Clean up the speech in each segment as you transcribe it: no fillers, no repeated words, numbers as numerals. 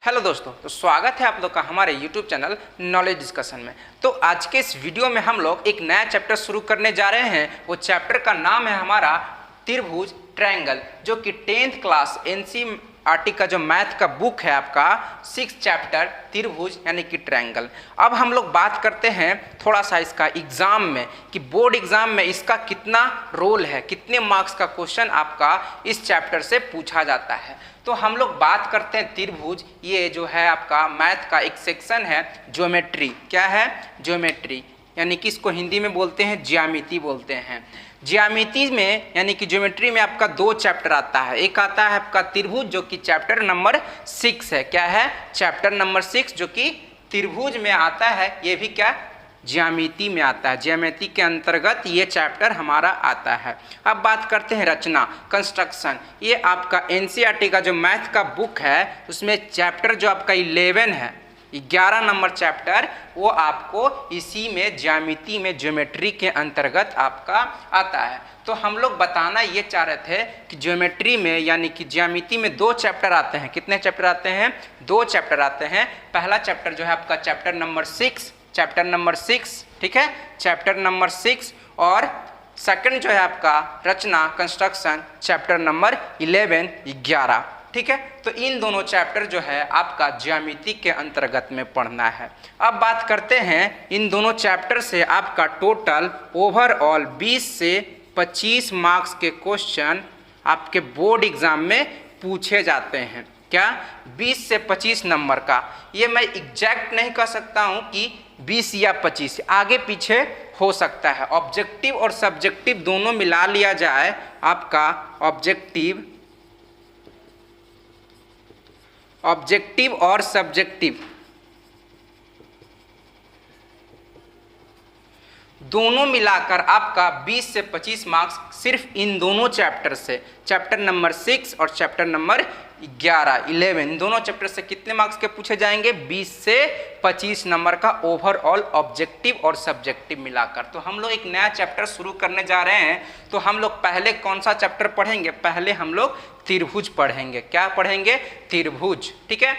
Hello दोस्तों, तो स्वागत है आप लोग का हमारे YouTube चैनल नॉलेज डिस्कशन में। तो आज के इस वीडियो में हम लोग एक नया चैप्टर शुरू करने जा रहे हैं। वो चैप्टर का नाम है हमारा त्रिभुज ट्रायंगल, जो कि 10th क्लास NCERT का जो मैथ का बुक है आपका 6th चैप्टर त्रिभुज यानी कि ट्रायंगल। अब हम लोग बात करते हैं थोड़ा सा इसका एग्जाम में कि बोर्ड एग्जाम में इसका कितना रोल है, कितने मार्क्स का क्वेश्चन आपका इस चैप्टर से पूछा जाता है। तो हम लोग बात करते हैं त्रिभुज। ये जो है आपका मैथ का एक सेक्शन है ज्योमेट्री। क्या है? ज्योमेट्री, यानी कि इसको हिंदी में बोलते हैं ज्यामिति बोलते हैं। ज्यामिति में यानी कि ज्योमेट्री में आपका दो चैप्टर आता है। एक आता है आपका त्रिभुज जो कि चैप्टर नंबर 6 है। क्या है? चैप्टर नंबर 6 जो कि त्रिभुज में आता है। ये भी क्या? ज्यामिति में आता है। ज्यामिति के अंतर्गत ये चैप्टर हमारा आता है। अब बात करते हैं रचना, कंस्ट्रक्शन। ये आपका NCERT का जो मैथ का बुक है उसमें चैप्टर जो आपका 11 है, 11 नंबर चैप्टर, वो आपको इसी में ज्यामिति में ज्योमेट्री के अंतर्गत आपका आता है। तो हम लोग बताना ये चाह रहे थे कि ज्योमेट्री में यानी कि ज्यामिति में दो चैप्टर आते हैं। कितने चैप्टर आते हैं? दो चैप्टर आते हैं। पहला चैप्टर जो है आपका चैप्टर नंबर 6, चैप्टर नंबर 6, ठीक है, चैप्टर नंबर 6। और सेकंड जो है आपका रचना, कंस्ट्रक्शन, चैप्टर नंबर 11, 11, ठीक है। तो इन दोनों चैप्टर जो है आपका ज्यामिति के अंतर्गत में पढ़ना है। अब बात करते हैं इन दोनों चैप्टर से आपका टोटल ओवरऑल 20 से 25 मार्क्स के क्वेश्चन आपके बोर्ड एग्जाम में पूछे जाते हैं। क्या? 20 से 25 नंबर का। ये मैं एग्जैक्ट नहीं कह सकता हूँ कि 20 या 25, आगे पीछे हो सकता है। ऑब्जेक्टिव और सब्जेक्टिव दोनों मिला लिया जाए, आपका ऑब्जेक्टिव और सब्जेक्टिव दोनों मिलाकर आपका 20 से 25 मार्क्स सिर्फ इन दोनों चैप्टर से, चैप्टर नंबर 6 और चैप्टर नंबर 11, 11, दोनों चैप्टर से कितने मार्क्स के पूछे जाएंगे? 20 से 25 नंबर का ओवरऑल ऑब्जेक्टिव और सब्जेक्टिव मिलाकर। तो हम लोग एक नया चैप्टर शुरू करने जा रहे हैं। तो हम लोग पहले कौन सा चैप्टर पढ़ेंगे? पहले हम लोग त्रिभुज पढ़ेंगे। क्या पढ़ेंगे? त्रिभुज, ठीक है।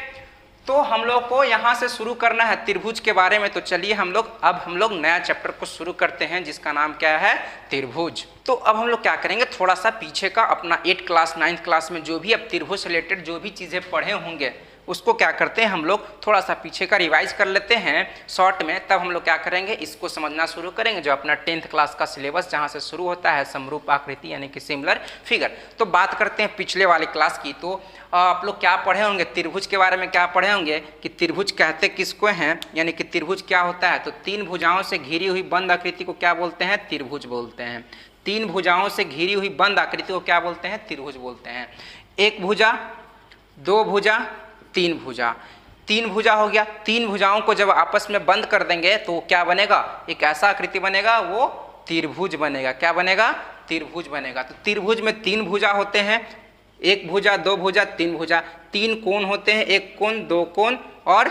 तो हम लोग को यहाँ से शुरू करना है त्रिभुज के बारे में। तो चलिए हम लोग नया चैप्टर को शुरू करते हैं जिसका नाम क्या है? त्रिभुज। तो अब हम लोग क्या करेंगे, थोड़ा सा पीछे का अपना 8th क्लास 9th क्लास में जो भी अब त्रिभुज से रिलेटेड जो भी चीज़ें पढ़े होंगे उसको क्या करते हैं, हम लोग थोड़ा सा पीछे का रिवाइज कर लेते हैं शॉर्ट में। तब हम लोग क्या करेंगे, इसको समझना शुरू करेंगे जो अपना 10th क्लास का सिलेबस जहाँ से शुरू होता है, समरूप आकृति यानी कि सिमिलर फिगर। तो बात करते हैं पिछले वाले क्लास की। तो आप लोग क्या पढ़े होंगे त्रिभुज के बारे में? क्या पढ़े होंगे कि त्रिभुज कहते किसको हैं, यानी कि त्रिभुज क्या होता है? तो 3 भुजाओं से घिरी हुई बंद आकृति को क्या बोलते हैं? त्रिभुज बोलते हैं। 3 भुजाओं से घिरी हुई बंद आकृति को क्या बोलते हैं? त्रिभुज बोलते हैं। 1 भुजा, 2 भुजा, 3 भुजा। 3 भुजा हो गया। 3 भुजाओं को जब आपस में बंद कर देंगे तो क्या बनेगा? एक ऐसा आकृति बनेगा, वो त्रिभुज बनेगा। क्या बनेगा? त्रिभुज बनेगा। तो त्रिभुज में 3 भुजा होते हैं, 1 भुजा, 2 भुजा, 3 भुजा। 3 कोण होते हैं, 1 कोण, 2 कोण और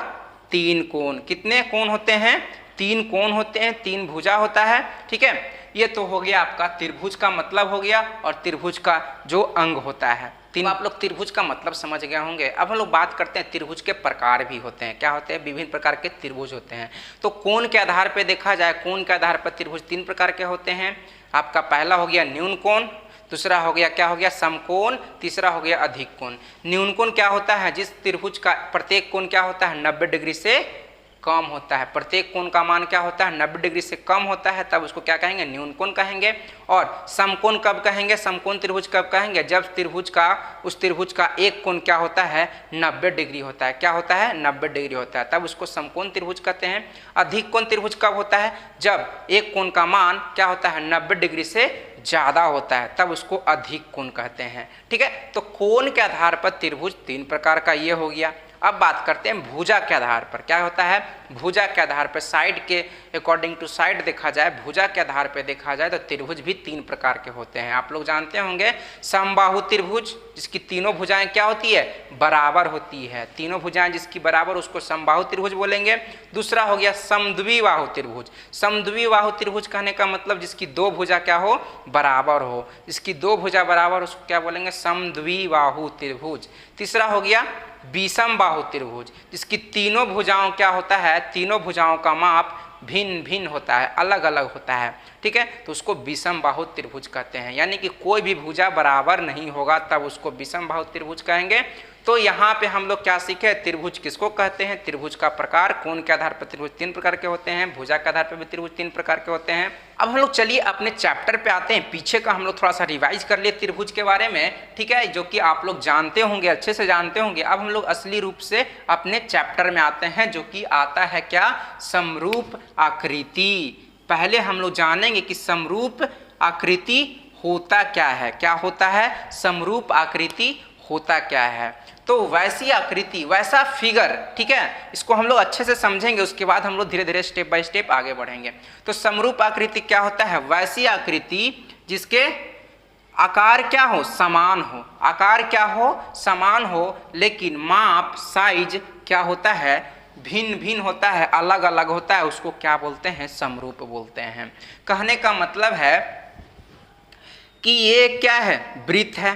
3 कोण। कितने कोण होते हैं? 3 कोण होते हैं, 3 भुजा होता है, ठीक है। ये तो हो गया आपका त्रिभुज का मतलब हो गया और त्रिभुज का जो अंग होता है। आप लोग त्रिभुज का मतलब समझ गए होंगे। अब हम लोग बात करते हैं त्रिभुज के प्रकार भी होते हैं। क्या होते हैं? विभिन्न प्रकार के त्रिभुज होते हैं। तो कोण के आधार पर देखा जाए, कोण के आधार पर त्रिभुज 3 प्रकार के होते हैं। आपका पहला हो गया न्यून कोण, दूसरा हो गया क्या हो गया? समकोण, तीसरा हो गया अधिक कोण। न्यून कोण क्या होता है? जिस त्रिभुज का प्रत्येक कोण क्या होता है? 90 डिग्री से कम होता है। प्रत्येक कोण का मान क्या होता है? 90 डिग्री से कम होता है, तब उसको क्या कहेंगे? न्यून कोण कहेंगे। और समकोण कब कहेंगे? समकोण त्रिभुज कब कहेंगे? जब उस त्रिभुज का एक कोण क्या होता है? 90 डिग्री होता है। क्या होता है? 90 डिग्री होता है, तब उसको समकोण त्रिभुज कहते हैं। अधिक कोण त्रिभुज कब होता है? जब एक कोण का मान क्या होता है? 90 डिग्री से ज़्यादा होता है, तब उसको अधिक कोण कहते हैं, ठीक है। तो कोण के आधार पर त्रिभुज 3 प्रकार का ये हो गया। अब बात करते हैं भुजा के आधार पर। क्या होता है? भुजा के आधार पर, साइड के अकॉर्डिंग टू साइड देखा जाए, भुजा के आधार पर देखा जाए तो त्रिभुज भी 3 प्रकार के होते हैं। आप लोग जानते होंगे समबाहु त्रिभुज, जिसकी तीनों भुजाएं क्या होती है? बराबर होती है। तीनों भुजाएं जिसकी बराबर, उसको समबाहु त्रिभुज बोलेंगे। दूसरा हो गया समद्विबाहु त्रिभुज। समद्विबाहु त्रिभुज कहने का मतलब जिसकी 2 भुजा क्या हो? बराबर हो। जिसकी 2 भुजा बराबर, उसको क्या बोलेंगे? समद्विबाहु त्रिभुज। तीसरा हो गया विषम बाहु त्रिभुज, जिसकी तीनों भुजाओं क्या होता है, तीनों भुजाओं का माप भिन्न भिन्न होता है, अलग अलग होता है, ठीक है, तो उसको विषम बाहु त्रिभुज कहते हैं। यानी कि कोई भी भुजा बराबर नहीं होगा तब उसको विषम बाहु त्रिभुज कहेंगे। तो यहाँ पे हम लोग क्या सीखे, त्रिभुज किसको कहते हैं, त्रिभुज का प्रकार, कोण के आधार पर त्रिभुज 3 प्रकार के होते हैं, भुजा के आधार पर भी त्रिभुज 3 प्रकार के होते हैं। अब हम लोग चलिए अपने चैप्टर पे आते हैं, पीछे का हम लोग थोड़ा सा रिवाइज कर लिए त्रिभुज के बारे में, ठीक है, जो कि आप लोग जानते होंगे, अच्छे से जानते होंगे। अब हम लोग असली रूप से अपने चैप्टर में आते हैं, जो कि आता है क्या, समरूप आकृति। पहले हम लोग जानेंगे कि समरूप आकृति होता क्या है, क्या होता है, समरूप आकृति होता क्या है। तो वैसी आकृति, वैसा फिगर, ठीक है, इसको हम लोग अच्छे से समझेंगे, उसके बाद हम लोग धीरे धीरे स्टेप बाय स्टेप आगे बढ़ेंगे। तो समरूप आकृति क्या होता है, वैसी आकृति जिसके आकार क्या हो, समान हो, आकार क्या हो, समान हो, लेकिन माप, साइज क्या होता है, भिन्न भिन्न होता है, अलग अलग होता है, उसको क्या बोलते हैं, समरूप बोलते हैं। कहने का मतलब है कि ये क्या है, वृत्त है,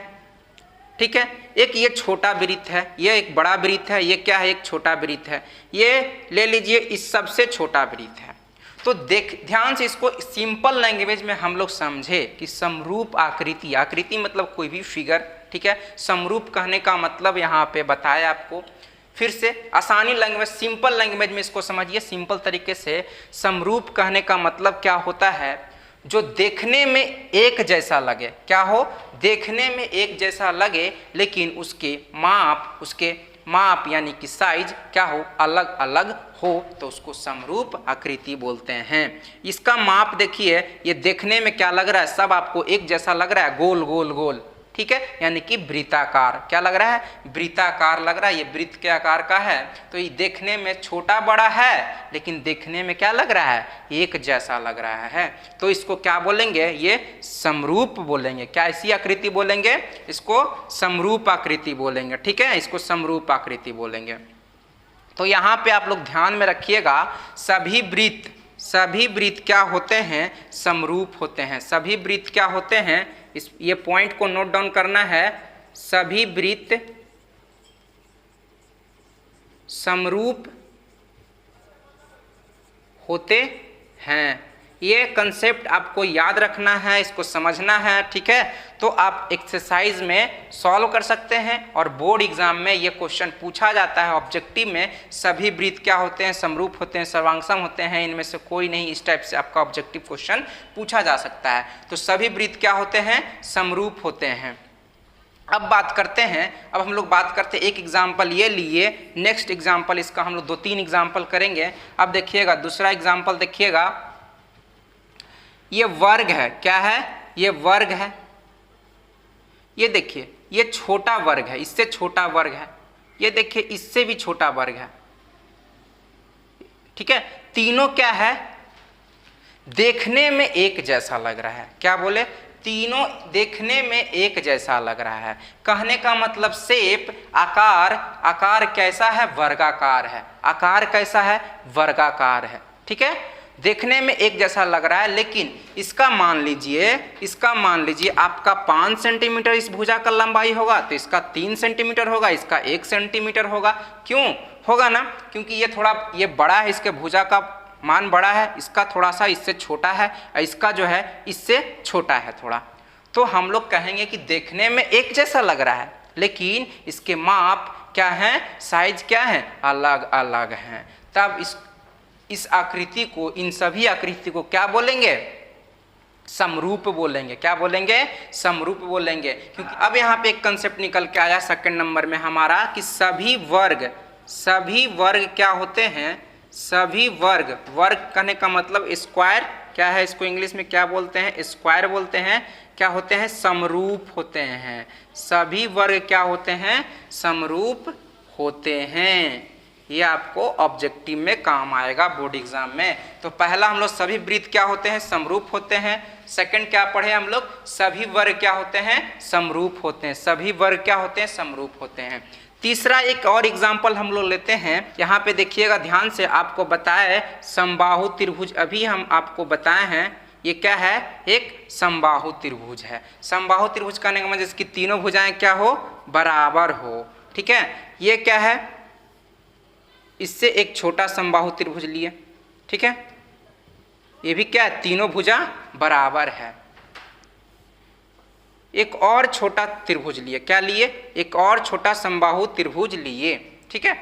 ठीक है, एक ये छोटा वृत्त है, ये एक बड़ा वृत्त है, ये क्या है, एक छोटा वृत्त है, ये ले लीजिए इस सबसे छोटा वृत्त है। तो ध्यान से इसको सिंपल लैंग्वेज में हम लोग समझे कि समरूप आकृति, आकृति मतलब कोई भी फिगर, ठीक है, समरूप कहने का मतलब यहाँ पे बताया आपको। फिर से आसानी लैंग्वेज, सिंपल लैंग्वेज में इसको समझिए, सिंपल तरीके से। समरूप कहने का मतलब क्या होता है, जो देखने में एक जैसा लगे, क्या हो, देखने में एक जैसा लगे, लेकिन उसके माप यानी कि साइज क्या हो, अलग अलग हो, तो उसको समरूप आकृति बोलते हैं। इसका माप देखिए, ये देखने में क्या लग रहा है, सब आपको एक जैसा लग रहा है, गोल गोल गोल, ठीक है, यानी कि वृत्ताकार, क्या लग रहा है, वृत्ताकार लग रहा है, ये वृत्त के आकार का है। तो ये देखने में छोटा बड़ा है, लेकिन देखने में क्या लग रहा है, एक जैसा लग रहा है, तो इसको क्या बोलेंगे, ये समरूप बोलेंगे। क्या ऐसी आकृति बोलेंगे, इसको समरूप आकृति बोलेंगे, ठीक है, इसको समरूप आकृति बोलेंगे। तो यहाँ पे आप लोग ध्यान में रखिएगा, सभी वृत्त क्या होते हैं, समरूप होते हैं। सभी वृत्त क्या होते हैं, ये पॉइंट को नोट डाउन करना है, सभी वृत्त समरूप होते हैं। ये कंसेप्ट आपको याद रखना है, इसको समझना है, ठीक है। तो आप एक्सरसाइज में सॉल्व कर सकते हैं और बोर्ड एग्जाम में ये क्वेश्चन पूछा जाता है ऑब्जेक्टिव में, सभी वृत्त क्या होते हैं, समरूप होते हैं, सर्वांगसम होते हैं, इनमें से कोई नहीं, इस टाइप से आपका ऑब्जेक्टिव क्वेश्चन पूछा जा सकता है। तो सभी वृत्त क्या होते हैं, समरूप होते हैं। अब बात करते हैं, अब हम लोग बात करते हैं, एक एग्जाम्पल ये लिए, नेक्स्ट एग्जाम्पल इसका हम लोग 2-3 एग्जाम्पल करेंगे। अब देखिएगा दूसरा एग्जाम्पल, देखिएगा ये वर्ग है, क्या है, ये वर्ग है, ये देखिए ये छोटा वर्ग है, इससे छोटा वर्ग है, ये देखिए इससे भी छोटा वर्ग है, ठीक है। तीनों क्या है, देखने में एक जैसा लग रहा है, क्या बोले, तीनों देखने में एक जैसा लग रहा है। कहने का मतलब शेप, आकार कैसा है, वर्गाकार है, आकार कैसा है, वर्गाकार है, ठीक है, देखने में एक जैसा लग रहा है। लेकिन इसका मान लीजिए आपका 5 सेंटीमीटर इस भुजा का लंबाई होगा, तो इसका 3 सेंटीमीटर होगा, इसका 1 सेंटीमीटर होगा। क्यों होगा ना, क्योंकि ये थोड़ा ये बड़ा है, इसके भुजा का मान बड़ा है, इसका थोड़ा सा इससे छोटा है, इसका जो है इससे छोटा है थोड़ा। तो हम लोग कहेंगे कि देखने में एक जैसा लग रहा है, लेकिन इसके माप क्या हैं, साइज क्या है, अलग अलग हैं। तब इस आकृति को, इन सभी आकृति को क्या बोलेंगे, समरूप बोलेंगे। क्या बोलेंगे, समरूप बोलेंगे। क्योंकि अब यहाँ पे एक कंसेप्ट निकल के आया सेकंड नंबर में हमारा कि सभी वर्ग क्या होते हैं, सभी वर्ग कहने का मतलब स्क्वायर, क्या है, इसको इंग्लिश में क्या बोलते हैं, स्क्वायर बोलते हैं, क्या होते हैं, समरूप होते हैं। सभी वर्ग क्या होते हैं, समरूप होते हैं। ये आपको ऑब्जेक्टिव में काम आएगा बोर्ड एग्जाम में। तो पहला हम लोग सभी वृत्त क्या होते हैं, समरूप होते हैं। सेकंड क्या पढ़े हम लोग, सभी वर्ग क्या होते हैं, समरूप होते हैं। सभी वर्ग क्या होते हैं, समरूप होते हैं। तीसरा एक और एग्जाम्पल हम लोग लेते हैं, यहाँ पे देखिएगा ध्यान से, आपको बताए समबाहु त्रिभुज, अभी हम आपको बताए हैं, ये क्या है, एक समबाहु त्रिभुज है। समबाहु त्रिभुज कहने का मतलब इसकी तीनों भुजाएं क्या हो, बराबर हो, ठीक है। ये क्या है, इससे एक छोटा समबाहु त्रिभुज लिए, ठीक है। ये भी क्या है, तीनों भुजा बराबर है। एक और छोटा त्रिभुज लिए, क्या लिए, एक और छोटा समबाहु त्रिभुज लिए, ठीक है।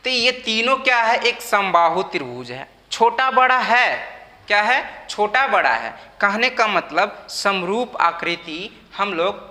तो ये तीनों क्या है, एक समबाहु त्रिभुज है। छोटा बड़ा है, क्या है, छोटा बड़ा है। कहने का मतलब समरूप आकृति हम लोग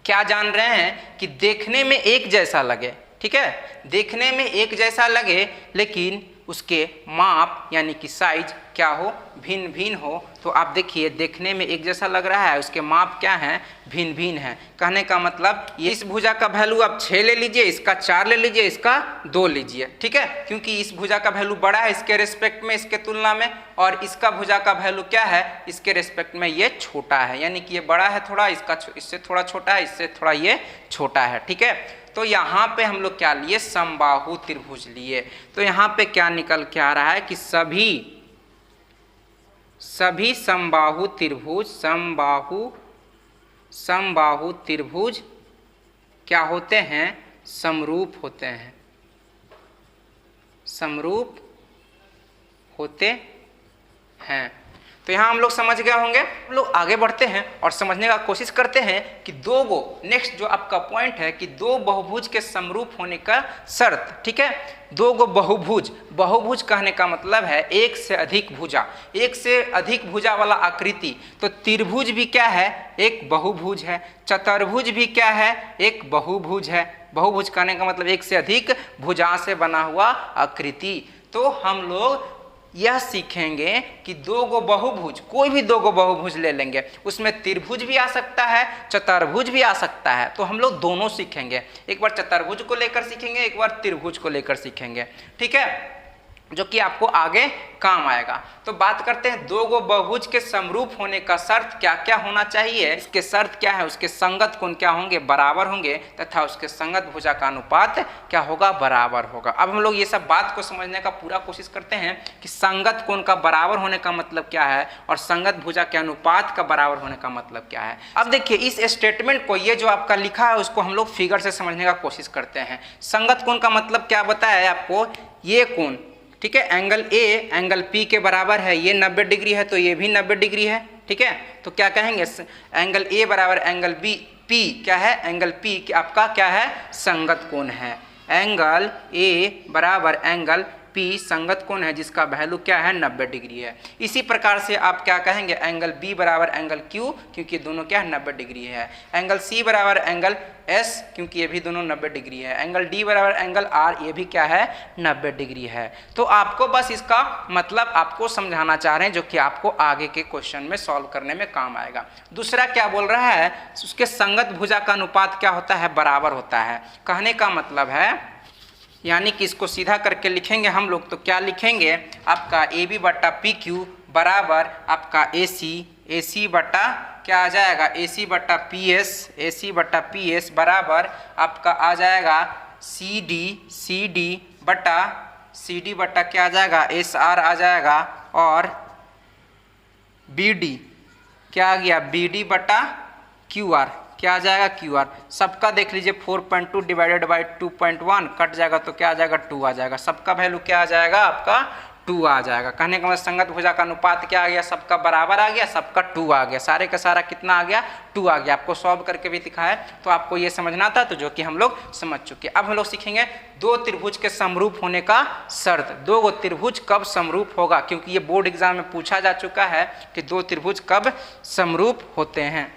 क्या जान रहे हैं कि देखने में एक जैसा लगे, ठीक है, देखने में एक जैसा लगे लेकिन उसके माप यानी कि साइज क्या हो, भिन्न भिन्न हो। तो आप देखिए देखने में एक जैसा लग रहा है, उसके माप क्या हैं, भिन्न भिन्न है। कहने का मतलब ये इस भुजा का वैल्यू आप 6 ले लीजिए, इसका 4 ले लीजिए, इसका 2 लीजिए, ठीक है, क्योंकि इस भुजा का वैल्यू बड़ा है इसके रिस्पेक्ट में, इसके तुलना में, और इसका भुजा का वैल्यू क्या है, इसके रिस्पेक्ट में ये छोटा है, यानी कि ये बड़ा है थोड़ा, इसका इससे थोड़ा छोटा है, इससे थोड़ा ये छोटा है, ठीक है। तो यहाँ पे हम लोग क्या लिए, समबाहु त्रिभुज लिए। तो यहाँ पे क्या निकल के आ रहा है कि सभी समबाहु त्रिभुज, समबाहु त्रिभुज क्या होते हैं, समरूप होते हैं, समरूप होते हैं। तो यहाँ हम लोग समझ गए होंगे। हम लोग आगे बढ़ते हैं और समझने का कोशिश करते हैं कि दो गो, नेक्स्ट जो आपका पॉइंट है कि दो बहुभुज के समरूप होने का शर्त, ठीक है। दो गो बहुभुज, बहुभुज कहने का मतलब है एक से अधिक भुजा, एक से अधिक भुजा वाला आकृति। तो त्रिभुज भी क्या है, एक बहुभुज है। चतुर्भुज भी क्या है, एक बहुभुज है। बहुभुज कहने का मतलब एक से अधिक भुजा से बना हुआ आकृति। तो हम लोग यह सीखेंगे कि दो गो बहुभुज, कोई भी दो गो बहुभुज ले लेंगे, उसमें त्रिभुज भी आ सकता है, चतुर्भुज भी आ सकता है। तो हम लोग दोनों सीखेंगे, एक बार चतुर्भुज को लेकर सीखेंगे, एक बार त्रिभुज को लेकर सीखेंगे, ठीक है, जो कि आपको आगे काम आएगा। तो बात करते हैं दो गो बहुभुज के समरूप होने का शर्त क्या क्या होना चाहिए। इसके शर्त क्या है, उसके संगत कोण क्या होंगे, बराबर होंगे, तथा उसके संगत भुजा का अनुपात क्या होगा, बराबर होगा। अब हम लोग ये सब बात को समझने का पूरा कोशिश करते हैं कि संगत कोण का बराबर होने का मतलब क्या है और संगत भुजा के अनुपात का बराबर होने का मतलब क्या है। अब देखिए इस स्टेटमेंट को, ये जो आपका लिखा है उसको हम लोग फिगर से समझने का कोशिश करते हैं। संगत कोण का मतलब क्या बताया है आपको, ये कोण, ठीक है, एंगल ए एंगल पी के बराबर है, ये 90 डिग्री है तो ये भी 90 डिग्री है, ठीक है। तो क्या कहेंगे, एंगल ए बराबर एंगल बी, पी क्या है, एंगल पी आपका क्या है, संगत कोण है। एंगल ए बराबर एंगल पी संगत कोण है जिसका वैल्यू क्या है, 90 डिग्री है। इसी प्रकार से आप क्या कहेंगे, एंगल बी बराबर एंगल क्यू, क्योंकि दोनों क्या है, 90 डिग्री है। एंगल सी बराबर एंगल एस, क्योंकि ये भी दोनों 90 डिग्री है। एंगल डी बराबर एंगल आर, ये भी क्या है, 90 डिग्री है। तो आपको बस इसका मतलब आपको समझाना चाह रहे हैं, जो कि आपको आगे के क्वेश्चन में सॉल्व करने में काम आएगा। दूसरा क्या बोल रहा है, उसके संगत भुजा का अनुपात क्या होता है, बराबर होता है। कहने का मतलब है, यानी कि इसको सीधा करके लिखेंगे हम लोग तो क्या लिखेंगे, आपका ए बी बटा पी क्यू बराबर आपका ए सी बटा क्या आ जाएगा, ए सी बटा पी एस बराबर आपका आ जाएगा सी डी बटा क्या आ जाएगा, एस आर आ जाएगा, और बी डी क्या आ गया, बी डी बटा क्यू आर क्या आ जाएगा, क्यू आर। सबका देख लीजिए 4.2 डिवाइडेड बाई 2.1 कट जाएगा तो क्या आ जाएगा, 2 आ जाएगा। सबका वैल्यू क्या आ जाएगा, आपका 2 आ जाएगा। कहने का मतलब संगत भुजा का अनुपात क्या आ गया, सबका बराबर आ गया, सबका 2 आ गया। सारे का सारा कितना आ गया, 2 आ गया। आपको सॉल्व करके भी दिखाया तो आपको ये समझना था, तो जो कि हम लोग समझ चुके। अब हम लोग सीखेंगे दो त्रिभुज के समरूप होने का शर्त। दो गो त्रिभुज कब समरूप होगा, क्योंकि ये बोर्ड एग्जाम में पूछा जा चुका है कि दो त्रिभुज कब समरूप होते हैं।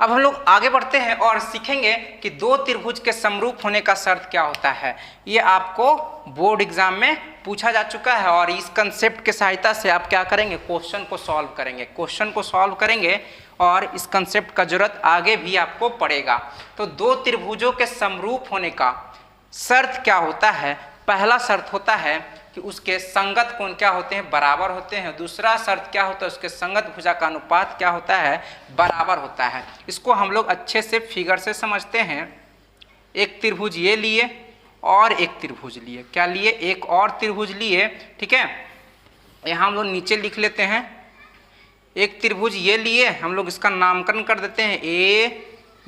अब हम लोग आगे बढ़ते हैं और सीखेंगे कि दो त्रिभुज के समरूप होने का शर्त क्या होता है। ये आपको बोर्ड एग्जाम में पूछा जा चुका है और इस कंसेप्ट के सहायता से आप क्या करेंगे, क्वेश्चन को सॉल्व करेंगे। क्वेश्चन को सॉल्व करेंगे और इस कंसेप्ट का जरूरत आगे भी आपको पड़ेगा। तो दो त्रिभुजों के समरूप होने का शर्त क्या होता है, पहला शर्त होता है कि उसके संगत कोण क्या होते हैं, बराबर होते हैं। दूसरा शर्त क्या होता है, उसके संगत भुजा का अनुपात क्या होता है, बराबर होता है। इसको हम लोग अच्छे से फिगर से समझते हैं। एक त्रिभुज ये लिए और एक त्रिभुज लिए, क्या लिए, एक और त्रिभुज लिए, ठीक है। यहाँ हम लोग नीचे लिख लेते हैं, एक त्रिभुज ये लिए, हम लोग इसका नामकरण कर देते हैं ए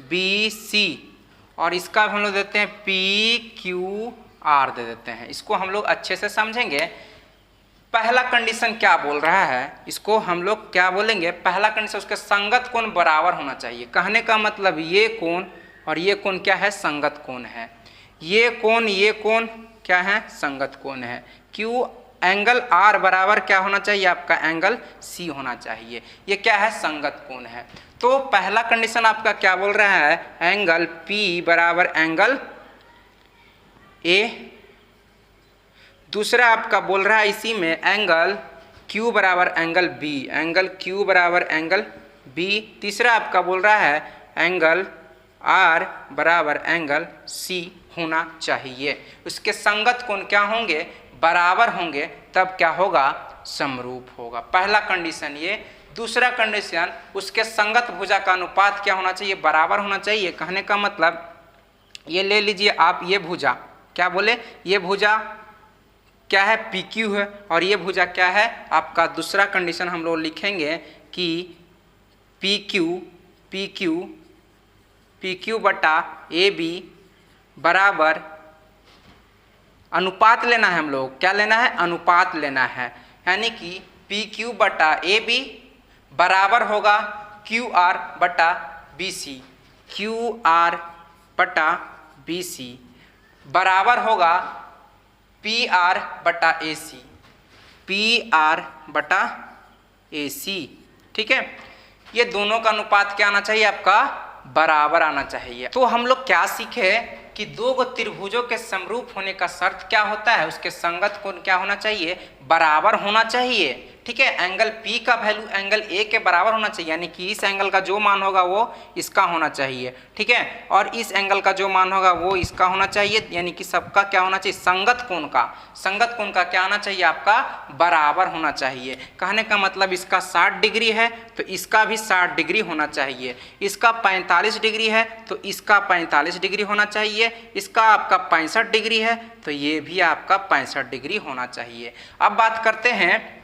बी सी, और इसका हम लोग देते हैं PQR दे देते हैं। इसको हम लोग अच्छे से समझेंगे। पहला कंडीशन क्या बोल रहा है, इसको हम लोग क्या बोलेंगे, पहला कंडीशन उसके संगत कोण बराबर होना चाहिए। कहने का मतलब ये कोण और ये कोण क्या है, संगत कोण है। ये कोण क्या है, संगत कोण है। क्यू एंगल R बराबर क्या होना चाहिए, आपका एंगल C होना चाहिए। ये क्या है, संगत कोण है। तो पहला कंडीशन आपका क्या बोल रहा है, एंगल P बराबर एंगल A। दूसरा आपका बोल रहा है इसी में एंगल Q बराबर एंगल B, एंगल Q बराबर एंगल B। तीसरा आपका बोल रहा है एंगल R बराबर एंगल C होना चाहिए। उसके संगत कोण क्या होंगे, बराबर होंगे, तब क्या होगा, समरूप होगा। पहला कंडीशन ये। दूसरा कंडीशन उसके संगत भुजा का अनुपात क्या होना चाहिए, बराबर होना चाहिए। कहने का मतलब ये ले लीजिए आप, ये भुजा क्या बोले, ये भुजा क्या है, PQ है, और ये भुजा क्या है आपका, दूसरा कंडीशन हम लोग लिखेंगे कि PQ बटा AB बराबर, अनुपात लेना है हम लोग, क्या लेना है, अनुपात लेना है। यानी कि PQ बटा AB बराबर होगा QR बटा BC, QR बटा BC बराबर होगा PR बटा AC, PR बटा AC। ठीक है, ये दोनों का अनुपात क्या आना चाहिए, आपका बराबर आना चाहिए। तो हम लोग क्या सीखे कि दो त्रिभुजों के समरूप होने का शर्त क्या होता है, उसके संगत कोण क्या होना चाहिए, बराबर होना चाहिए। ठीक है, एंगल P का वैल्यू एंगल A के बराबर होना चाहिए, यानी कि इस एंगल का जो मान होगा वो इसका होना चाहिए। ठीक है, और इस एंगल का जो मान होगा वो इसका होना चाहिए, यानी कि सबका क्या होना चाहिए, संगत कोण का क्या आना चाहिए, आपका बराबर होना चाहिए। कहने का मतलब इसका 60 डिग्री है तो इसका भी 60 डिग्री होना चाहिए, इसका 45 डिग्री है तो इसका 45 डिग्री होना चाहिए, इसका आपका 65 डिग्री है तो ये भी आपका 65 डिग्री होना चाहिए। अब बात करते हैं,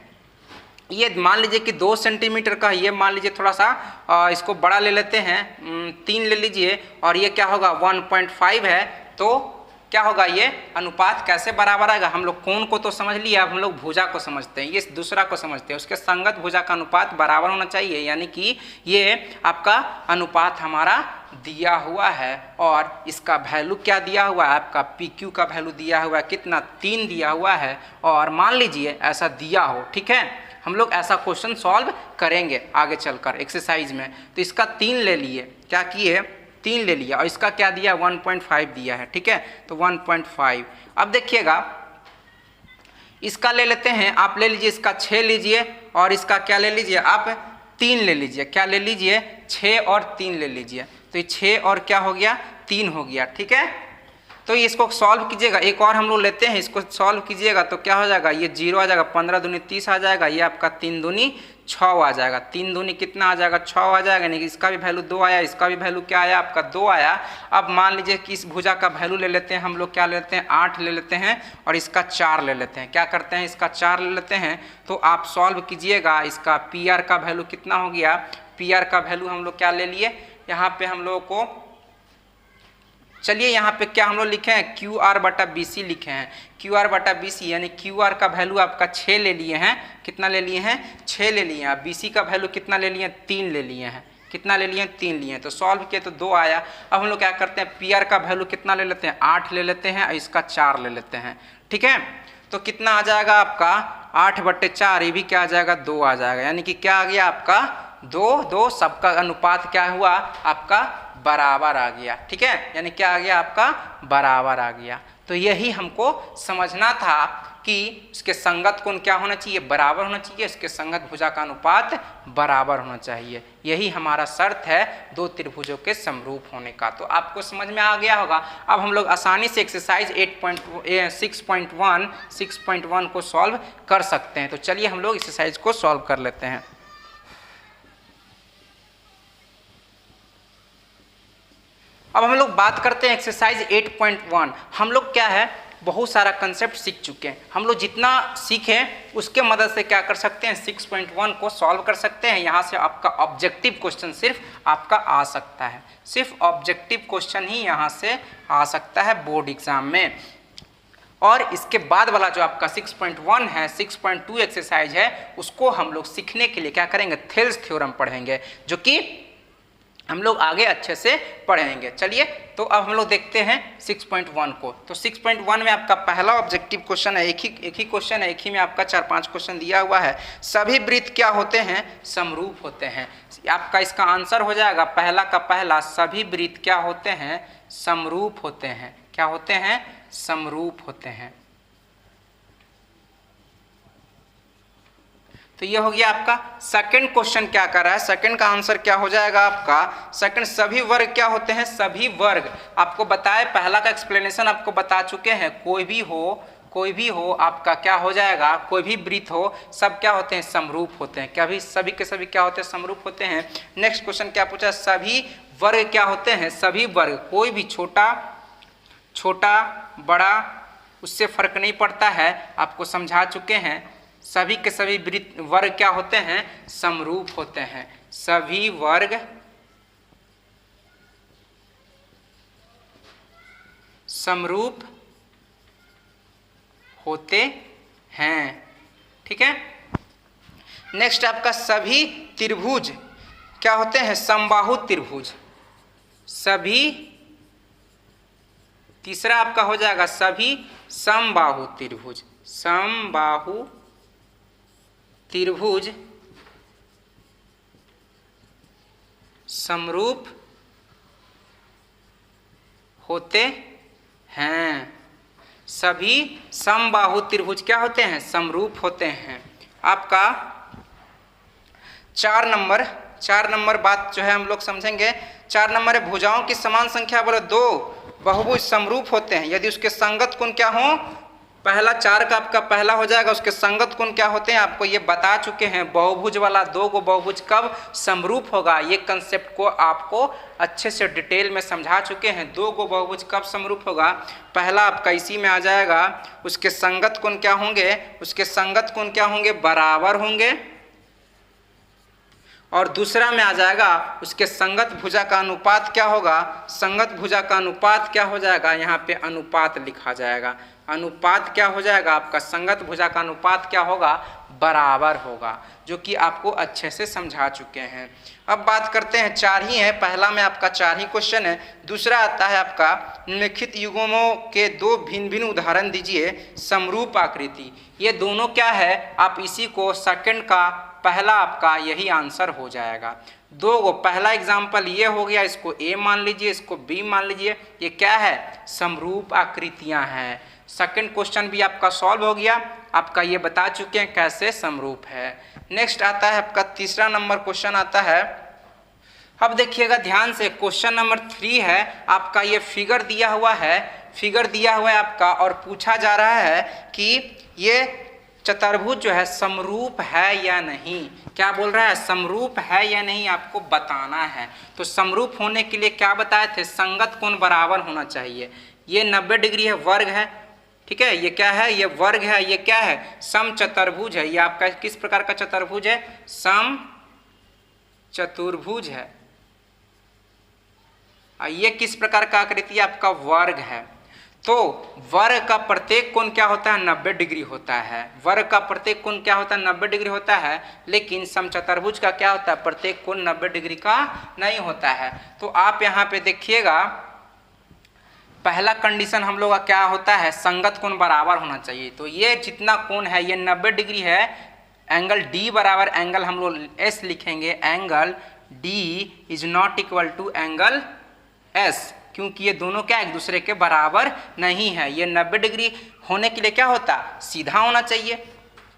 ये मान लीजिए कि 2 सेंटीमीटर का, ये मान लीजिए थोड़ा सा इसको बड़ा ले लेते हैं, 3 ले लीजिए, और ये क्या होगा 1.5 है, तो क्या होगा, ये अनुपात कैसे बराबर आएगा। हम लोग कोण को तो समझ लिया, अब हम लोग भुजा को समझते हैं, ये दूसरा को समझते हैं। उसके संगत भुजा का अनुपात बराबर होना चाहिए, यानी कि ये आपका अनुपात हमारा दिया हुआ है, और इसका वैल्यू क्या दिया हुआ है, आपका PQ का वैल्यू दिया हुआ है कितना, 3 दिया हुआ है। और मान लीजिए ऐसा दिया हो, ठीक है, हम लोग ऐसा क्वेश्चन सॉल्व करेंगे आगे चलकर एक्सरसाइज में। तो इसका 3 ले लिए, क्या किए, 3 ले लिया, और इसका क्या दिया 1.5 दिया है। ठीक है, तो 1.5। अब देखिएगा इसका ले लेते हैं, आप ले लीजिए इसका 6 लीजिए, और इसका क्या ले लीजिए आप 3 ले लीजिए, क्या ले लीजिए 6 और 3 ले लीजिए। तो ये 6 और क्या हो गया 3 हो गया। ठीक है, तो इसको सॉल्व कीजिएगा, एक और हम लोग लेते हैं, इसको सॉल्व कीजिएगा तो क्या हो जाएगा, ये 0 आ जाएगा, 15 दूनी 30 आ जाएगा, ये आपका 3 दूनी 6 आ जाएगा, 3 दूनी कितना आ जाएगा 6 आ जाएगा। नहीं, इसका भी वैल्यू 2 आया, इसका भी वैल्यू क्या आया आपका 2 आया। अब मान लीजिए कि इस भुजा का वैल्यू ले लेते हैं हम लोग, क्या लेते हैं 8 ले लेते हैं, और इसका 4 ले लेते हैं। क्या करते हैं, इसका 4 ले लेते हैं, तो आप सॉल्व कीजिएगा, इसका PR का वैल्यू कितना हो गया, PR का वैल्यू हम लोग क्या ले लिए, यहाँ पे हम लोगों को, चलिए यहाँ पे क्या हम लोग लिखे हैं QR बटा BC लिखे हैं, QR बटा BC, यानी QR का वैल्यू आपका 6 ले लिए हैं, कितना ले लिए हैं 6 ले लिए हैं। BC का वैल्यू कितना ले लिए हैं 3 ले लिए हैं, कितना ले लिए हैं 3 लिए हैं। तो सॉल्व किए तो 2 आया। अब हम लोग क्या करते हैं, PR का वैल्यू कितना ले लेते हैं 8 ले लेते हैं, और इसका 4 ले लेते हैं। ठीक है, तो कितना आ जाएगा आपका 8/4, ये भी क्या आ जाएगा 2 आ जाएगा, यानी कि क्या आ गया आपका 2, सबका अनुपात क्या हुआ आपका बराबर आ गया। ठीक है, यानी क्या आ गया आपका बराबर आ गया। तो यही हमको समझना था कि उसके संगत कोण क्या होना चाहिए, बराबर होना चाहिए, उसके संगत भुजा का अनुपात बराबर होना चाहिए। यही हमारा शर्त है दो त्रिभुजों के समरूप होने का। तो आपको समझ में आ गया होगा। अब हम लोग आसानी से एक्सरसाइज 6.1 को सॉल्व कर सकते हैं। तो चलिए हम लोग एक्सरसाइज को सॉल्व कर लेते हैं। अब हम लोग बात करते हैं एक्सरसाइज 8.1। हम लोग क्या है, बहुत सारा कंसेप्ट सीख चुके हैं। हम लोग जितना सीखें उसके मदद से क्या कर सकते हैं, 6.1 को सॉल्व कर सकते हैं। यहाँ से आपका ऑब्जेक्टिव क्वेश्चन सिर्फ आपका आ सकता है, सिर्फ ऑब्जेक्टिव क्वेश्चन ही यहाँ से आ सकता है बोर्ड एग्जाम में। और इसके बाद वाला जो आपका 6.1 है, 6.2 एक्सरसाइज है, उसको हम लोग सीखने के लिए क्या करेंगे, थेल्स थ्योरम पढ़ेंगे, जो कि हम लोग आगे अच्छे से पढ़ेंगे। चलिए तो अब हम लोग देखते हैं 6.1 को। तो 6.1 में आपका पहला ऑब्जेक्टिव क्वेश्चन है, एक ही क्वेश्चन है, एक ही में आपका 4-5 क्वेश्चन दिया हुआ है। सभी वृत्त क्या होते हैं, समरूप होते हैं। आपका इसका आंसर हो जाएगा पहला का पहला, सभी वृत्त क्या होते हैं, समरूप होते हैं। क्या होते हैं, समरूप होते हैं। तो ये हो गया आपका। सेकंड क्वेश्चन क्या कर रहा है, सेकंड का आंसर क्या हो जाएगा आपका, सेकंड सभी वर्ग क्या होते हैं, सभी वर्ग आपको बताए, पहला का एक्सप्लेनेशन आपको बता चुके हैं। कोई भी हो आपका क्या हो जाएगा, कोई भी वृत्त हो, सब क्या होते हैं, समरूप होते हैं। क्या भी सभी के सभी क्या होते हैं, समरूप होते हैं। नेक्स्ट क्वेश्चन क्या पूछा, सभी वर्ग क्या होते हैं, सभी वर्ग, कोई भी छोटा बड़ा उससे फर्क नहीं पड़ता है, आपको समझा चुके हैं। सभी के सभी वर्ग क्या होते हैं, समरूप होते हैं। सभी वर्ग समरूप होते हैं, ठीक है। नेक्स्ट आपका सभी त्रिभुज क्या होते हैं, समबाहु त्रिभुज। सभी, तीसरा आपका हो जाएगा सभी समबाहु त्रिभुज। समबाहु त्रिभुज समरूप होते हैं। सभी समबाहु त्रिभुज क्या होते हैं, समरूप होते हैं। आपका 4 नंबर बात जो है हम लोग समझेंगे। 4 नंबर है, भुजाओं की समान संख्या बोले 2 बहुभुज समरूप होते हैं यदि उसके संगत कोण क्या हो। पहला 4 का आपका पहला हो जाएगा, उसके संगत कोण क्या होते हैं आपको ये बता चुके हैं। बहुभुज वाला 2 को बहुभुज कब समरूप होगा, ये कंसेप्ट को आपको अच्छे से डिटेल में समझा चुके हैं। 2 को बहुभुज कब समरूप होगा, पहला आपका इसी में आ जाएगा। उसके संगत कोण क्या होंगे, उसके संगत कोण क्या होंगे, बराबर होंगे। और दूसरा में आ जाएगा उसके संगत भुजा का अनुपात क्या होगा, संगत भुजा का अनुपात क्या हो जाएगा, यहाँ पे अनुपात लिखा जाएगा। अनुपात क्या हो जाएगा आपका, संगत भुजा का अनुपात क्या होगा, बराबर होगा, जो कि आपको अच्छे से समझा चुके हैं। अब बात करते हैं, 4 ही है, पहला में आपका 4 ही क्वेश्चन है। दूसरा आता है आपका निम्नलिखित युग्मों के 2 भिन्न भिन्न उदाहरण दीजिए समरूप आकृति। ये दोनों क्या है, आप इसी को सेकंड का पहला आपका यही आंसर हो जाएगा। 2 को पहला एग्जाम्पल ये हो गया, इसको ए मान लीजिए, इसको बी मान लीजिए। ये क्या है, समरूप आकृतियां हैं। सेकंड क्वेश्चन भी आपका सॉल्व हो गया, आपका ये बता चुके हैं कैसे समरूप है। नेक्स्ट आता है आपका तीसरा नंबर क्वेश्चन आता है। अब देखिएगा ध्यान से, क्वेश्चन नंबर 3 है आपका। ये फिगर दिया हुआ है आपका, और पूछा जा रहा है कि ये चतुर्भुज जो है समरूप है या नहीं। क्या बोल रहा है, समरूप है या नहीं आपको बताना है। तो समरूप होने के लिए क्या बताए थे, संगत कोण बराबर होना चाहिए। ये 90 डिग्री है, वर्ग है, ठीक है। ये क्या है, ये वर्ग है। ये क्या है, सम चतुर्भुज है। ये आपका किस प्रकार का चतुर्भुज है, सम चतुर्भुज है। ये किस प्रकार का आकृति आपका, वर्ग है। तो वर्ग का प्रत्येक कोण क्या होता है, 90 डिग्री होता है। वर्ग का प्रत्येक कोण क्या होता है, 90 डिग्री होता है। लेकिन समचतुर्भुज का क्या होता है, प्रत्येक कोण 90 डिग्री का नहीं होता है। तो आप यहाँ पे देखिएगा, पहला कंडीशन हम लोग का क्या होता है, संगत कोण बराबर होना चाहिए। तो ये जितना कोण है ये 90 डिग्री है। एंगल डी बराबर एंगल हम लोग एस लिखेंगे, angle D is not equal to angle S, क्योंकि ये दोनों क्या एक दूसरे के बराबर नहीं है। ये 90 डिग्री होने के लिए क्या होता, सीधा होना चाहिए,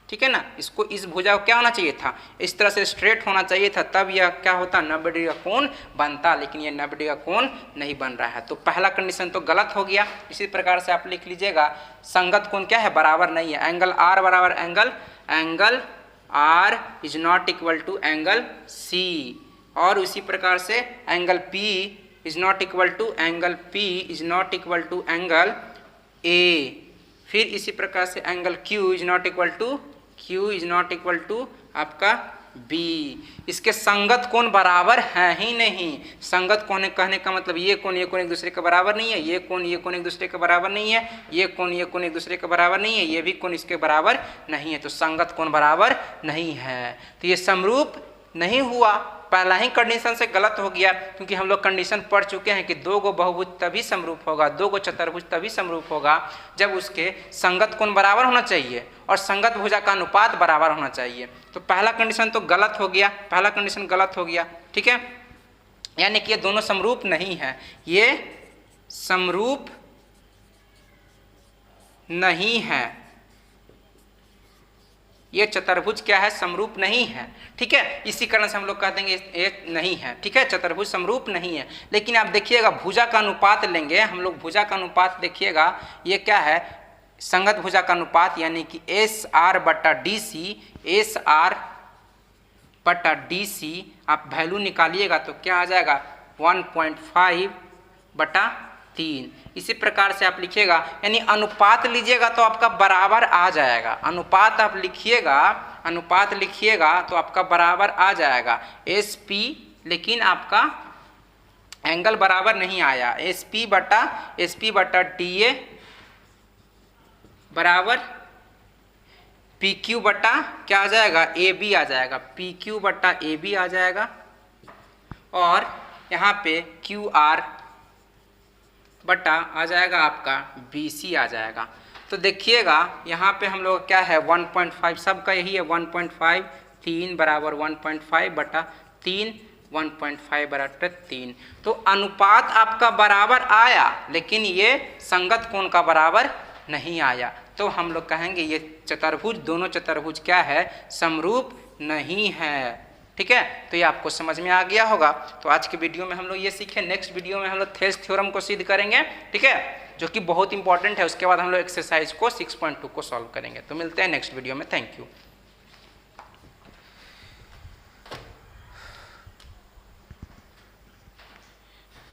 ठीक है ना। इसको इस भुजा को क्या होना चाहिए था, इस तरह से स्ट्रेट होना चाहिए था, तब यह क्या होता 90 डिग्री का कोण बनता। लेकिन ये 90 डिग्री का कोण नहीं बन रहा है, तो पहला कंडीशन तो गलत हो गया। इसी प्रकार से आप लिख लीजिएगा, संगत कोण क्या है, बराबर नहीं है। एंगल आर बराबर angle R is not equal to angle C, और उसी प्रकार से angle P is not equal to angle P is not equal to angle A. फिर इसी प्रकार से angle Q is not equal to आपका B। इसके संगत कोण बराबर हैं ही नहीं। संगत कोण कहने का मतलब ये कोण एक दूसरे के बराबर नहीं है, ये कोण एक दूसरे के बराबर नहीं है, ये कोण एक दूसरे के बराबर नहीं है, ये भी कोण इसके बराबर नहीं है, तो संगत कोण बराबर नहीं है, तो ये समरूप नहीं हुआ। पहला ही कंडीशन से गलत हो गया, क्योंकि हम लोग कंडीशन पढ़ चुके हैं कि दो गो बहुभुज तभी समरूप होगा, दो गो चतुर्भुज तभी समरूप होगा जब उसके संगत कोण बराबर होना चाहिए और संगत भुजा का अनुपात बराबर होना चाहिए। तो पहला कंडीशन तो गलत हो गया, पहला कंडीशन गलत हो गया, ठीक है, यानी कि ये दोनों समरूप नहीं है, ये समरूप नहीं है, ये चतुर्भुज क्या है, समरूप नहीं है, ठीक है। इसी कारण से हम लोग कह देंगे ये नहीं है, ठीक है, चतुर्भुज समरूप नहीं है। लेकिन आप देखिएगा भुजा का अनुपात लेंगे हम लोग, भुजा का अनुपात देखिएगा ये क्या है, संगत भुजा का अनुपात यानी कि SR बटा DC, SR बटा DC आप वैल्यू निकालिएगा तो क्या आ जाएगा 1.5 बटा 3। इसी प्रकार से आप लिखिएगा, यानी अनुपात लीजिएगा तो आपका बराबर आ जाएगा, अनुपात आप लिखिएगा, अनुपात लिखिएगा तो आपका बराबर आ जाएगा SP, लेकिन आपका एंगल बराबर नहीं आया, SP बटा DA बराबर PQ बटा क्या आ जाएगा, AB आ जाएगा, PQ बटा AB आ जाएगा, और यहाँ पे QR बटा आ जाएगा आपका BC आ जाएगा। तो देखिएगा यहाँ पे हम लोग क्या है 1.5, सबका यही है 1.5, 3 बराबर 1.5 बटा 3, 1.5 बराबर 3। तो अनुपात आपका बराबर आया, लेकिन ये संगत कोण का बराबर नहीं आया, तो हम लोग कहेंगे ये चतुर्भुज, दोनों चतुर्भुज क्या है, समरूप नहीं है, ठीक है। तो ये आपको समझ में आ गया होगा। तो आज के वीडियो में हम लोग ये सीखे, नेक्स्ट वीडियो में हम लोग थेल्स थ्योरम को सिद्ध करेंगे, ठीक है, जो कि बहुत इंपॉर्टेंट है। उसके बाद हम लोग एक्सरसाइज को 6.2 को सॉल्व करेंगे। तो मिलते हैं नेक्स्ट वीडियो में, थैंक यू।